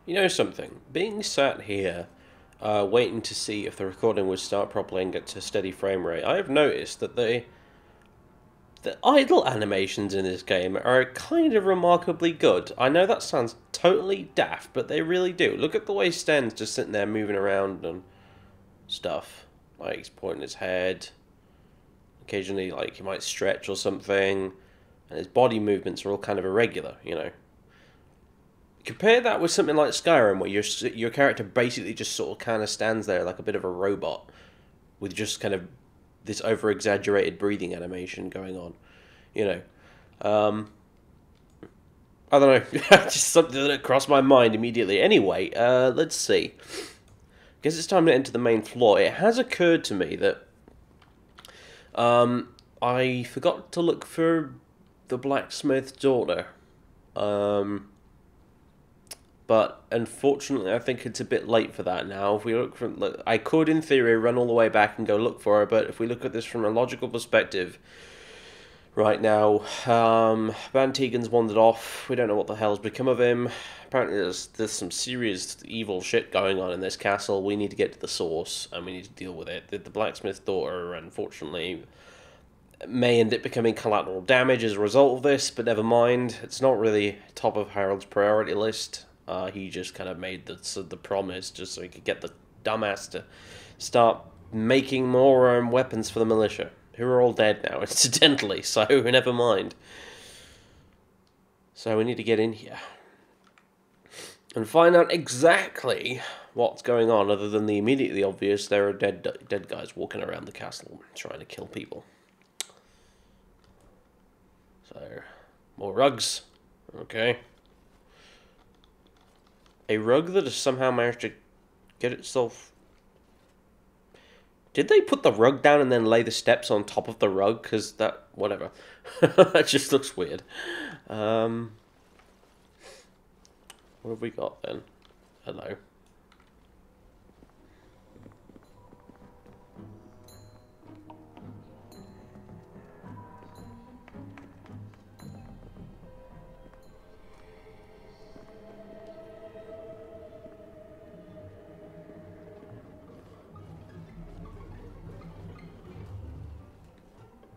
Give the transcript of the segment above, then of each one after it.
You know something? Being sat here, waiting to see if the recording would start properly and get to a steady frame rate, I have noticed that the idle animations in this game are kind of remarkably good. I know that sounds totally daft, but they really do. Look at the way Sten's just sitting there moving around and stuff. Like, he's pointing his head. Occasionally, like, he might stretch or something. And his body movements are all kind of irregular, you know. Compare that with something like Skyrim, where your character basically just sort of kind of stands there like a bit of a robot, with just kind of this over-exaggerated breathing animation going on, you know. I don't know, just something that crossed my mind immediately. Anyway, let's see. Guess it's time to enter the main floor. It has occurred to me that I forgot to look for the blacksmith's daughter. But unfortunately, I think it's a bit late for that now. If we look, I could, in theory, run all the way back and go look for her. But if we look at this from a logical perspective, right now, Van Tegan's wandered off. We don't know what the hell's become of him. Apparently, there's some serious evil shit going on in this castle. We need to get to the source, and we need to deal with it. The blacksmith's daughter, unfortunately, may end up becoming collateral damage as a result of this. But never mind. It's not really top of Harold's priority list. He just kind of made the promise just so he could get the dumbass to start making more weapons for the militia, who are all dead now, incidentally, so never mind. So we need to get in here and find out exactly what's going on, other than the immediately obvious there are dead guys walking around the castle trying to kill people. So, more rugs. Okay. A rug that has somehow managed to get itself... Did they put the rug down and then lay the steps on top of the rug? Because that... whatever. That just looks weird. What have we got then? Hello.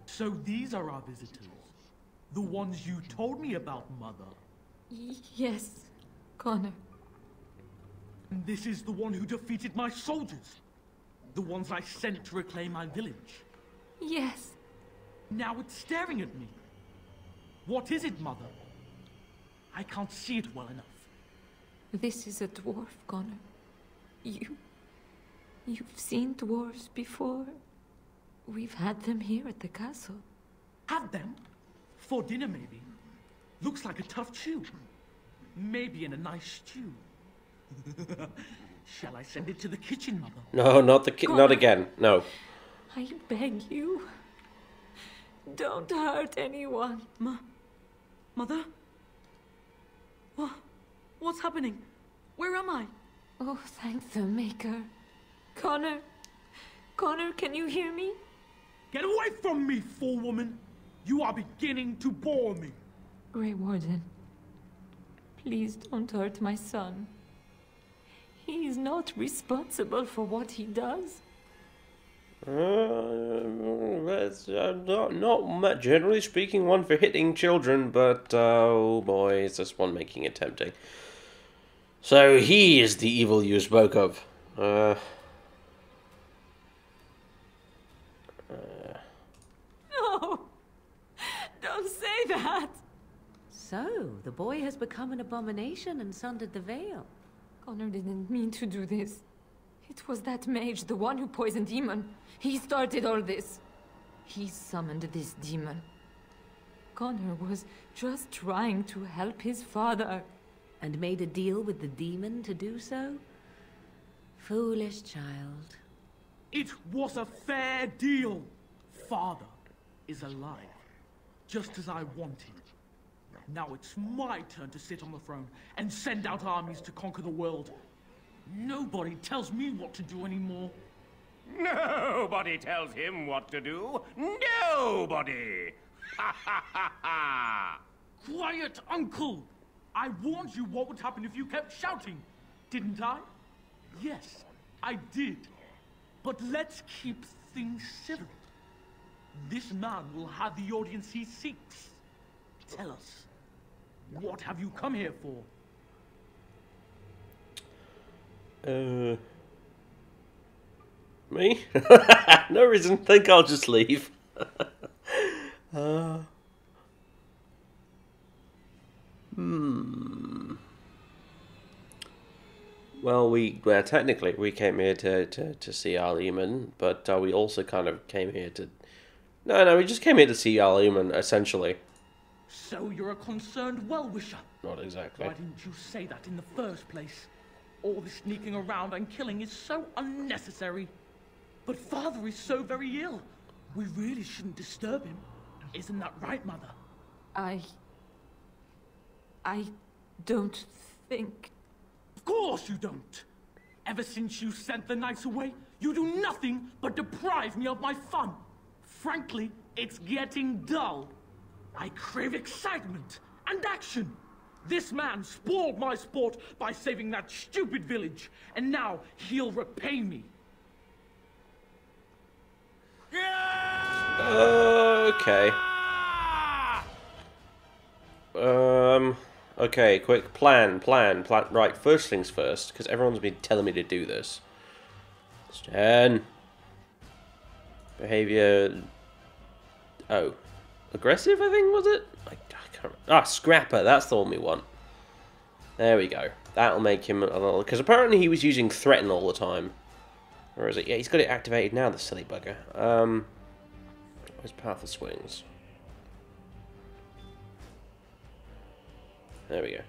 So these are our visitors. The ones you told me about, Mother. Yes, Connor. And this is the one who defeated my soldiers. The ones I sent to reclaim my village. Yes. Now it's staring at me. What is it, Mother? I can't see it well enough. This is a dwarf, Connor. You've seen dwarves before. We've had them here at the castle. Had them? For dinner, maybe. Looks like a tough chew. Maybe in a nice stew. Shall I send it to the kitchen, Mother? No, not the not again. No. I beg you. Don't hurt anyone. Mother? What's happening? Where am I? Oh, thank the Maker. Connor? Connor, can you hear me? Get away from me, fool woman! You are beginning to bore me. Grey Warden, please don't hurt my son. He is not responsible for what he does. That's not generally speaking one for hitting children, but oh boy, is this one making it tempting. So he is the evil you spoke of. No! Don't say that! So, the boy has become an abomination and sundered the veil. Connor didn't mean to do this. It was that mage, the one who poisoned Demon. He started all this. He summoned this demon. Connor was just trying to help his father. And made a deal with the demon to do so? Foolish child. It was a fair deal. Father is alive, just as I wanted. Now it's my turn to sit on the throne and send out armies to conquer the world. Nobody tells me what to do anymore. Nobody tells him what to do. Nobody! Ha ha ha ha! Quiet, Uncle! I warned you what would happen if you kept shouting. didn't I? Yes, I did. But let's keep things civil. This man will have the audience he seeks. Tell us, what have you come here for? Me? No reason. Think I'll just leave. Well, technically we came here to see Al Eamon, but we also kind of came here to... No, we just came here to see Al Eamon, essentially. So you're a concerned well-wisher? Not exactly. Why didn't you say that in the first place? All this sneaking around and killing is so unnecessary. But Father is so very ill. We really shouldn't disturb him. Isn't that right, Mother? I don't think... Of course you don't. Ever since you sent the knights away, you do nothing but deprive me of my fun. Frankly, it's getting dull. I crave excitement and action. This man spoiled my sport by saving that stupid village, and now he'll repay me. Okay. Okay, quick plan. Right, first things first, because everyone's been telling me to do this. Stan. Behavior. Oh. Aggressive, I think, was it? I can't remember. Ah, Scrapper, that's the one we want. There we go. That'll make him a little... Because apparently he was using Threaten all the time. Or is it? Yeah, he's got it activated now, the silly bugger. Where's Powerful Swings? There we go.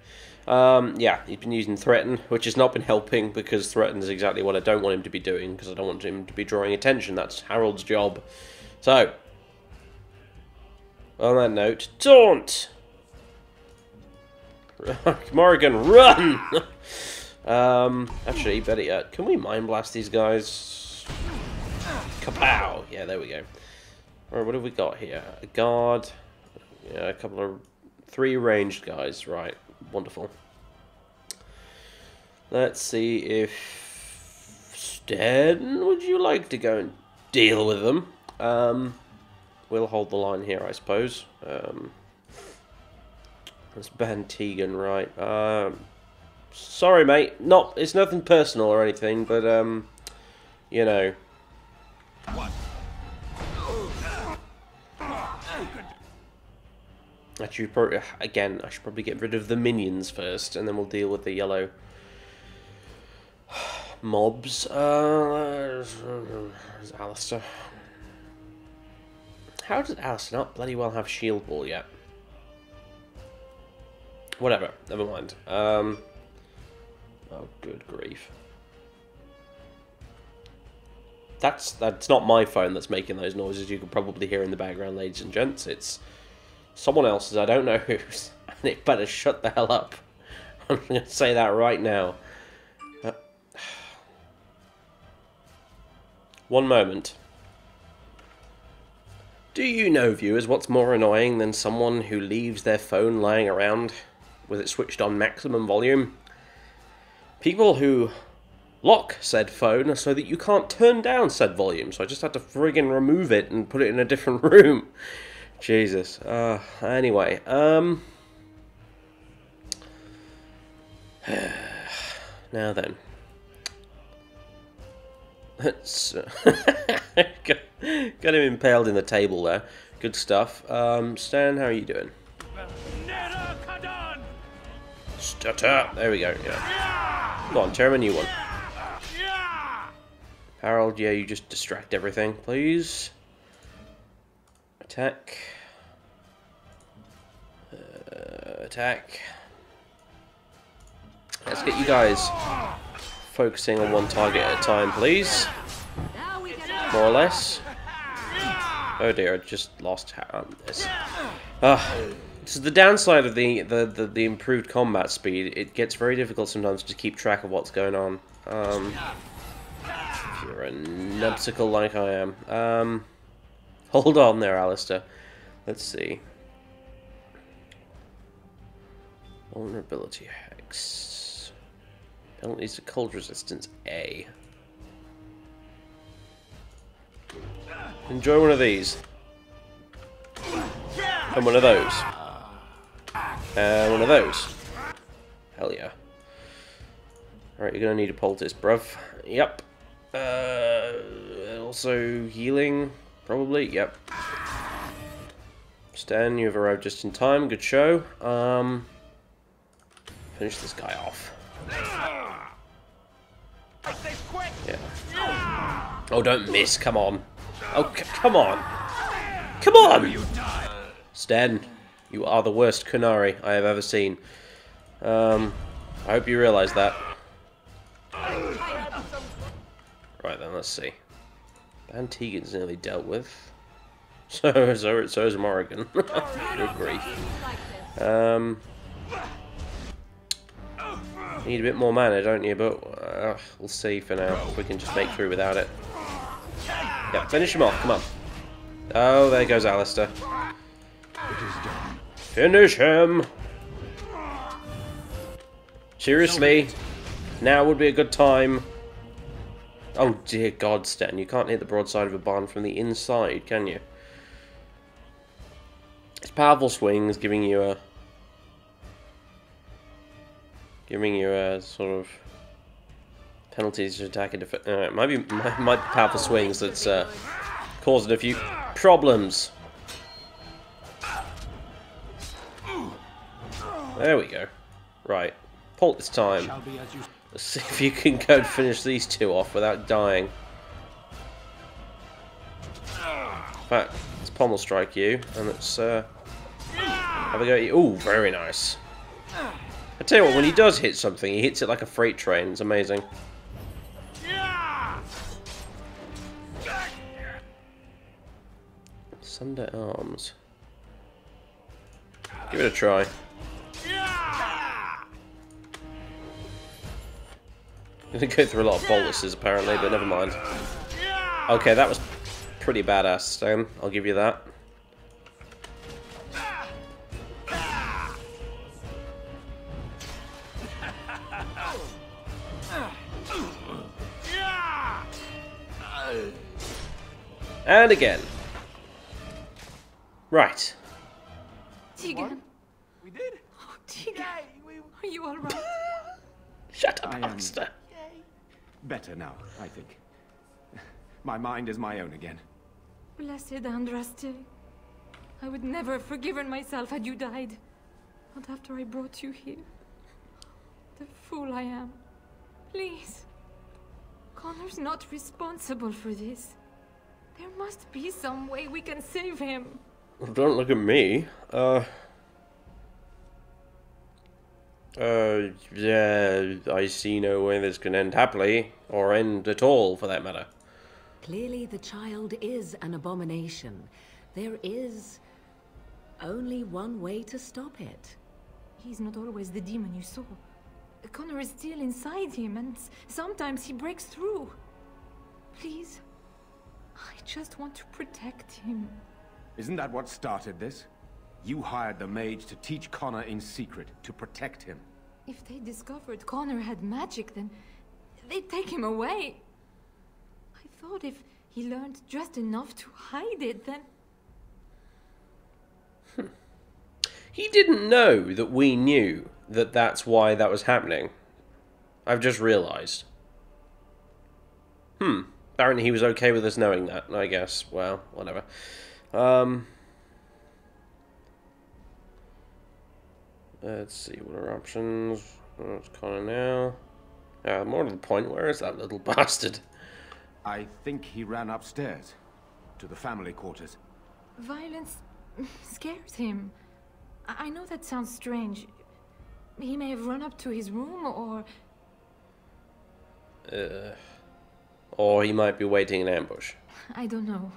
Yeah, he's been using Threaten, which has not been helping, because Threaten is exactly what I don't want him to be doing, because I don't want him to be drawing attention. That's Harold's job. So... on that note, taunt! Morrigan, run! Actually, better yet, can we mind blast these guys? Kapow! Yeah, there we go. Alright, what have we got here? A guard. Yeah, a couple of... 3 ranged guys. Right, wonderful. Let's see if... Stan, would you like to go and deal with them? We'll hold the line here, I suppose. Let's ban Tegan, right. Sorry, mate. It's nothing personal or anything, but, you know. What? Actually, again, I should probably get rid of the minions first, and then we'll deal with the yellow mobs. There's Alistair. How does Alistair not bloody well have shield wall yet? Whatever, never mind. Oh, good grief. That's not my phone that's making those noises. You can probably hear in the background, ladies and gents. It's someone else's. I don't know whose. And it better shut the hell up. I'm going to say that right now. One moment. Do you know, viewers, what's more annoying than someone who leaves their phone lying around with it switched on maximum volume? People who lock said phone so that you can't turn down said volume. So I just had to friggin' remove it and put it in a different room. Jesus. Anyway, now then. Let's got him impaled in the table there. Good stuff. Stan, how are you doing? Stutter. There we go. Yeah. Go on, tear him a new one. Harold, yeah, you just distract everything, please. Attack. Attack. Let's get you guys focusing on one target at a time, please. More or less. Oh dear, I just lost this. This is the downside of the improved combat speed. It gets very difficult sometimes to keep track of what's going on. If you're a nubsicle like I am. Hold on there, Alistair. Let's see. Vulnerability hex. Penalties to cold resistance A. Enjoy one of these. And one of those. And one of those. Hell yeah. Alright, you're gonna need a poultice, bruv. Yep. Also healing, probably. Yep. Stan, you've arrived just in time. Good show. Finish this guy off. Yeah. Oh, don't miss. Come on. Oh, come on. Come on! Stan, you are the worst Kunari I have ever seen. I hope you realise that. Right then, let's see. Van Tegan's nearly dealt with. So is Morrigan. Good grief. Need a bit more mana, don't you? But we'll see for now if we can just make through without it. Yeah, finish him off. Come on. Oh, there goes Alistair. Finish him. Seriously, now would be a good time. Oh dear God, Stan, you can't hit the broadside of a barn from the inside, can you? It's powerful swings, giving you a sort of penalties to attack and defense. Might be powerful swings that's causing a few problems. There we go. Right, poultice time. Let's see if you can go and finish these two off without dying. In fact, let's pommel strike you, and let's have a go at you. Ooh, very nice. I tell you what, when he does hit something, he hits it like a freight train. It's amazing. Sunder Arms. Give it a try. I'm gonna go through a lot of boluses apparently, but never mind. Okay, that was pretty badass, Stan. I'll give you that. And again. Right. Tegan. We did? Oh, Tegan. Are you alright? Shut up, Alistair. Better now, I think. My mind is my own again. Blessed Andraste. I would never have forgiven myself had you died. Not after I brought you here. The fool I am. Please. Connor's not responsible for this. There must be some way we can save him. Don't look at me. Yeah, I see no way this can end happily, or end at all, for that matter. Clearly the child is an abomination. There is only one way to stop it. He's not always the demon you saw. Connor is still inside him, and sometimes he breaks through. Please, I just want to protect him. Isn't that what started this? You hired the mage to teach Connor in secret, to protect him. If they discovered Connor had magic, then they'd take him away. I thought if he learned just enough to hide it, then... He didn't know that we knew that that's why that was happening. I've just realised. Apparently he was okay with us knowing that, I guess. Well, whatever. Let's see, what are options? Oh, it's Connor now. More to the point, where is that little bastard? I think he ran upstairs, to the family quarters. Violence scares him. I know that sounds strange. He may have run up to his room, or he might be waiting in ambush. I don't know.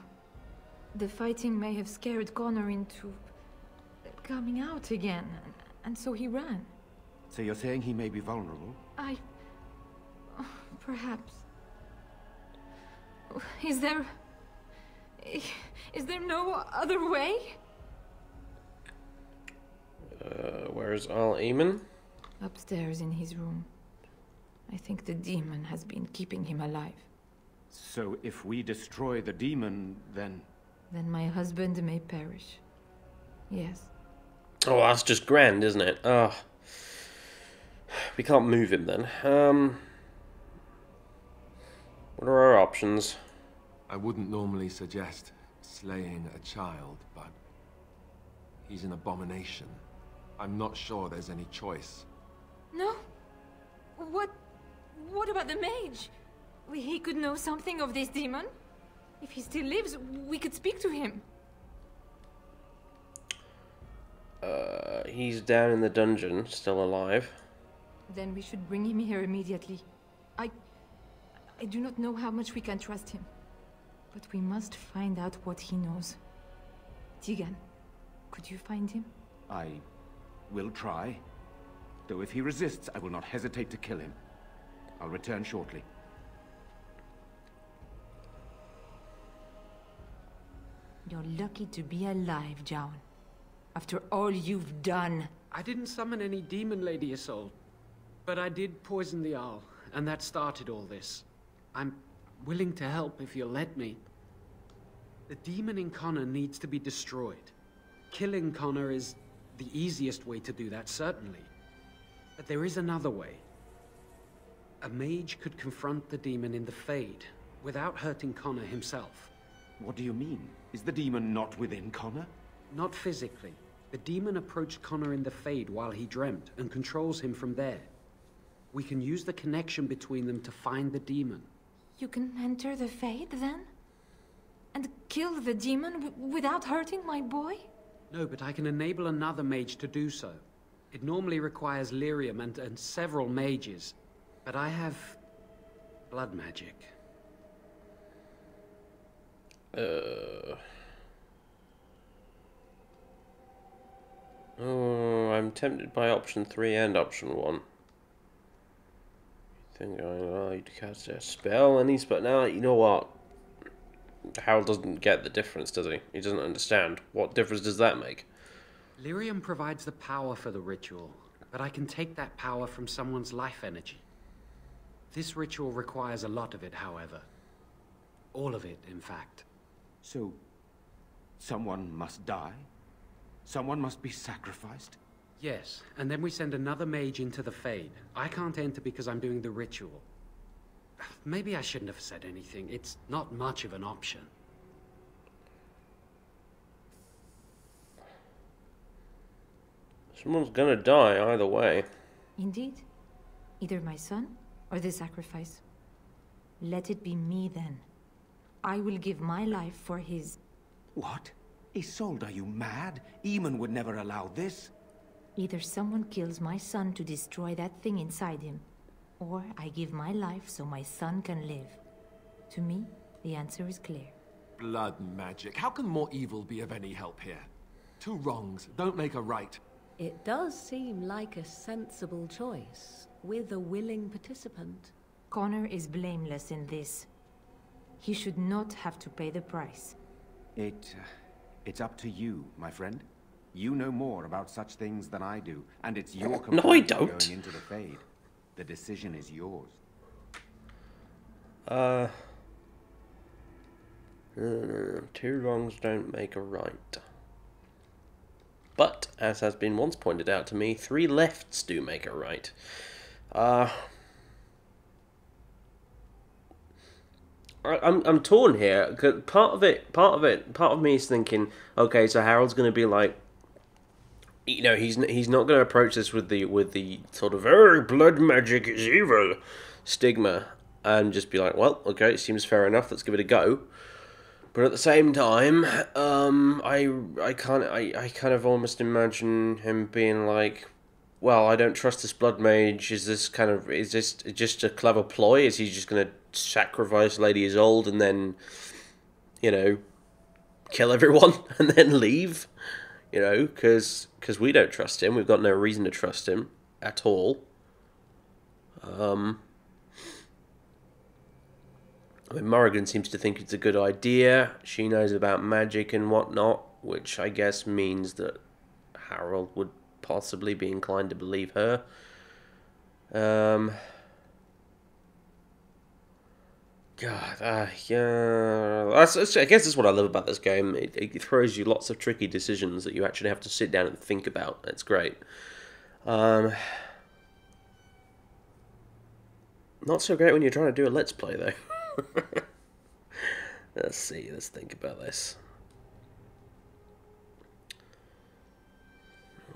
The fighting may have scared Connor into coming out again, and so he ran. So you're saying he may be vulnerable? Perhaps. Is there no other way? Where's Al Eamon? Upstairs in his room. I think the demon has been keeping him alive. So if we destroy the demon, then... Then my husband may perish. Yes. Oh, that's just grand, isn't it? Oh. We can't move him then. What are our options? I wouldn't normally suggest slaying a child, but he's an abomination. I'm not sure there's any choice. No? What about the mage? He could know something of this demon. If he still lives, we could speak to him. He's down in the dungeon, still alive. Then we should bring him here immediately. I do not know how much we can trust him. But we must find out what he knows. Tegan, could you find him? I will try. Though if he resists, I will not hesitate to kill him. I'll return shortly. You're lucky to be alive, Jown. After all you've done. I didn't summon any demon, Lady Isolde. But I did poison the owl, and that started all this. I'm willing to help if you'll let me. The demon in Connor needs to be destroyed. Killing Connor is the easiest way to do that, certainly. But there is another way. A mage could confront the demon in the Fade, without hurting Connor himself. What do you mean? Is the demon not within Connor? Not physically. The demon approached Connor in the Fade while he dreamt, and controls him from there. We can use the connection between them to find the demon. You can enter the Fade, then? And kill the demon without hurting my boy? No, but I can enable another mage to do so. It normally requires lyrium and several mages. But I have... blood magic. Oh, I'm tempted by option 3 and option 1. Think you'd cast a spell, and but now you know what? Harold doesn't get the difference, does he? He doesn't understand. What difference does that make? Lyrium provides the power for the ritual, but I can take that power from someone's life energy. This ritual requires a lot of it, however. All of it, in fact. So, someone must die? Someone must be sacrificed? Yes, and then we send another mage into the Fade. I can't enter because I'm doing the ritual. Maybe I shouldn't have said anything. It's not much of an option. Someone's gonna die either way. Indeed. Either my son or the sacrifice. Let it be me then. I will give my life for his. What? Isolde, are you mad? Eamon would never allow this. Either someone kills my son to destroy that thing inside him, or I give my life so my son can live. To me, the answer is clear. Blood magic. How can more evil be of any help here? Two wrongs don't make a right. It does seem like a sensible choice, with a willing participant. Connor is blameless in this. He should not have to pay the price. It's up to you, my friend. You know more about such things than I do, and it's your No, I complaint don't. going into the Fade. The decision is yours. Two wrongs don't make a right. But, as has been once pointed out to me, 3 lefts do make a right. I'm torn here. 'Cause part of me is thinking, okay, so Harold's going to be like, you know, he's not going to approach this with the sort of blood magic is evil stigma, and just be like, well, okay, it seems fair enough. Let's give it a go. But at the same time, I kind of almost imagine him being like, well, I don't trust this blood mage. Is this just a clever ploy? Is he just going to sacrifice Lady Isolde and then, you know, kill everyone and then leave? You know, because we don't trust him. We've got no reason to trust him at all. I mean, Morrigan seems to think it's a good idea. She knows about magic and whatnot, which I guess means that Harold would possibly be inclined to believe her. God, yeah. I guess that's what I love about this game. It throws you lots of tricky decisions that you actually have to sit down and think about. It's great. Not so great when you're trying to do a Let's Play, though. Let's see, let's think about this.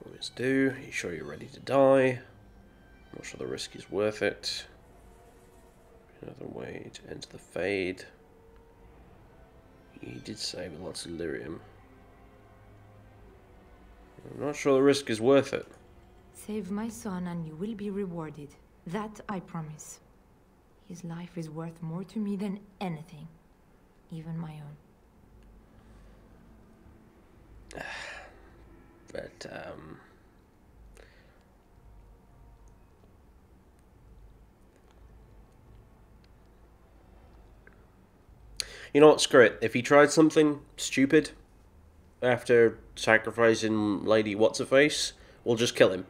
Always do. Are you sure you're ready to die? I'm not sure the risk is worth it. Another way to enter the Fade. He did save lots of lyrium. I'm not sure the risk is worth it. Save my son and you will be rewarded. That I promise. His life is worth more to me than anything. Even my own. But, you know what, screw it. If he tried something stupid after sacrificing Lady What's-Her-Face, we'll just kill him.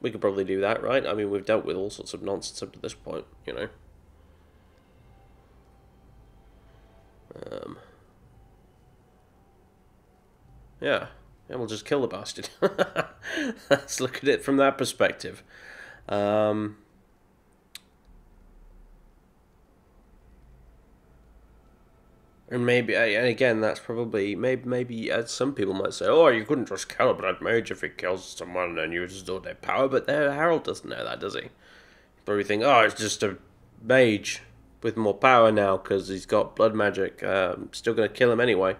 We could probably do that, right? I mean, we've dealt with all sorts of nonsense up to this point, you know. Yeah, we'll just kill the bastard. Let's look at it from that perspective. And maybe, and again, that's probably, maybe as some people might say, oh, you couldn't just kill a blood mage if he kills someone and uses all their power, but Harold doesn't know that, does he? Probably think, oh, it's just a mage with more power now because he's got blood magic. Still going to kill him anyway.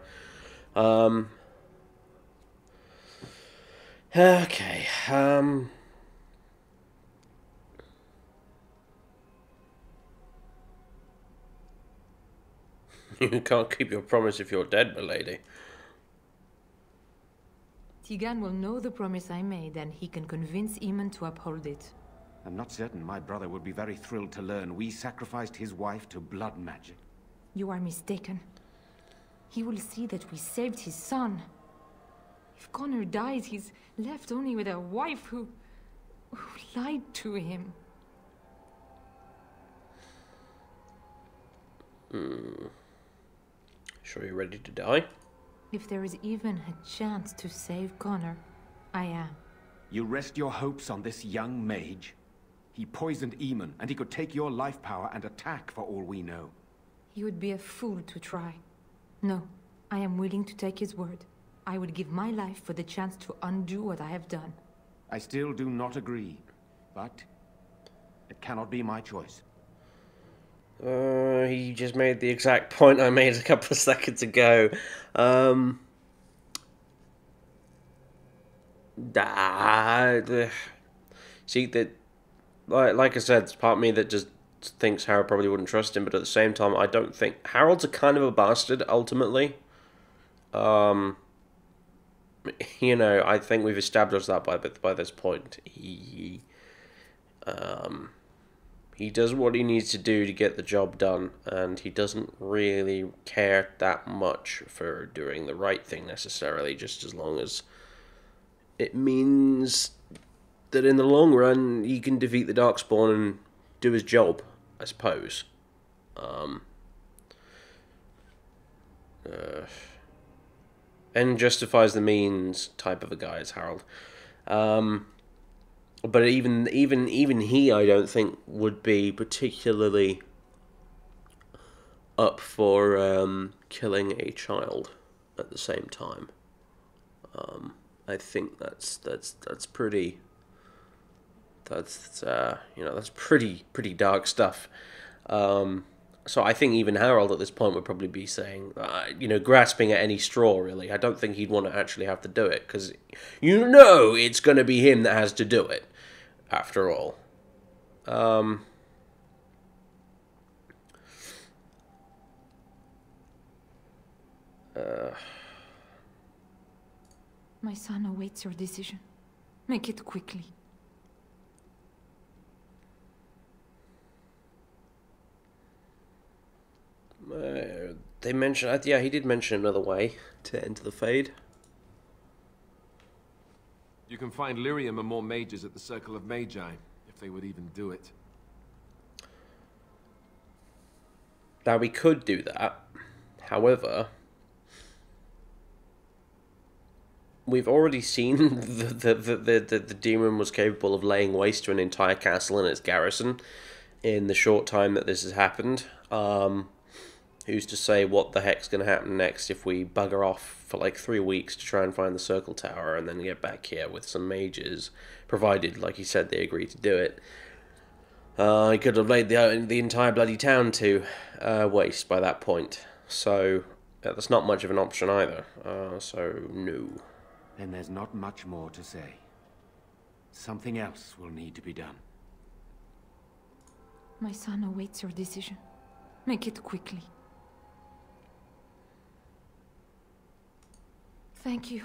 Okay. You can't keep your promise if you're dead, milady. Tigan will know the promise I made, and he can convince Eamon to uphold it. I'm not certain my brother would be very thrilled to learn we sacrificed his wife to blood magic. You are mistaken. He will see that we saved his son. If Connor dies, he's left only with a wife who lied to him. Sure you're ready to die? If there is even a chance to save Connor, I am. You rest your hopes on this young mage? He poisoned Eamon, and he could take your life power and attack for all we know. He would be a fool to try. No, I am willing to take his word. I would give my life for the chance to undo what I have done. I still do not agree, but it cannot be my choice. He just made the exact point I made a couple of seconds ago. See, that, like I said, it's part of me that just thinks Harold probably wouldn't trust him, but at the same time, I don't think... Harold's a kind of a bastard, ultimately. You know, I think we've established that by this point. He does what he needs to do to get the job done, and he doesn't really care that much for doing the right thing necessarily, just as long as it means that in the long run he can defeat the Darkspawn and do his job, I suppose. And justifies the means type of a guy is Harold. But even he, I don't think, would be particularly up for killing a child at the same time. I think that's pretty. That's pretty dark stuff. So I think even Harold at this point would probably be saying, grasping at any straw, really. I don't think he'd want to actually have to do it, because it's going to be him that has to do it, after all. My son awaits your decision. Make it quickly. They mentioned, he did mention another way to enter the Fade. You can find lyrium and more mages at the Circle of Magi, if they would even do it. Now, we could do that. However, we've already seen the demon was capable of laying waste to an entire castle and its garrison in the short time that this has happened. Who's to say what the heck's going to happen next if we bugger off for like 3 weeks to try and find the circle tower and then get back here with some mages, provided, like he said, they agree to do it. I could have laid the entire bloody town to waste by that point. So that's not much of an option either. So no. Then there's not much more to say. Something else will need to be done. My son awaits your decision. Make it quickly. Thank you.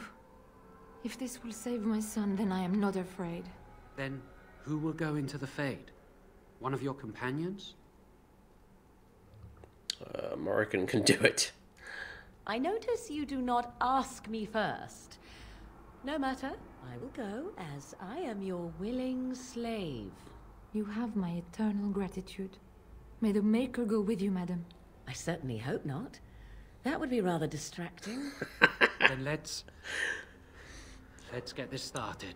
If this will save my son, then I am not afraid. Then who will go into the Fade? One of your companions? Morrigan can do it. I notice you do not ask me first. No matter, I will go, as I am your willing slave. You have my eternal gratitude. May the Maker go with you, madam. I certainly hope not. That would be rather distracting. Then let's get this started.